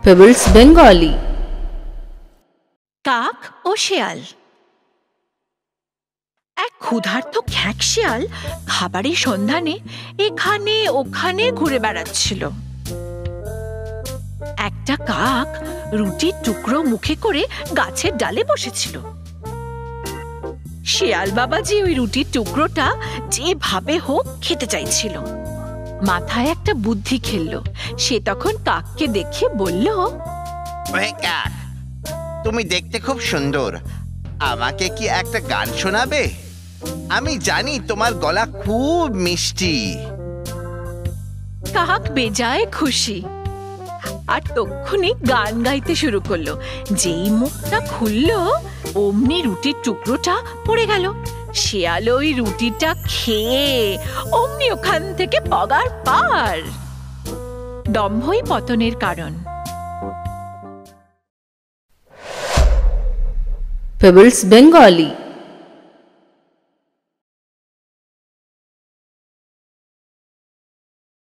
Pebbles Bengali। কাক ও শেয়াল। এক ক্ষুধার্ত খ্যাঁক শিয়াল খাবারের সন্ধানে এখানে ওখানে ঘুরে বেড়াচ্ছিল। একটা কাক রুটির টুকরো মুখে করে গাছের ডালে বসেছিল। শিয়াল বাবাজি ওই রুটির টুকরোটা যেভাবে হোক খেতে চাইছিল। মাথায় একটা বুদ্ধি খেললো। সে তখন কাককে দেখে বলল, ওহে কাক, তুমি দেখতে খুব সুন্দর, আমাকে কি একটা গান শোনাবে? আমি জানি তোমার গলা খুব মিষ্টি। কাক বেজায় খুশি আর তক্ষুনি গান গাইতে শুরু করলো। যেই মুখটা খুললো অমনি রুটির টুকরোটা পড়ে গেল। শিয়াল ওই রুটিটা খেয়ে অমনি ওখান থেকে পগার পার। দম্ভই পতনের কারণ। Pebbles Bengali।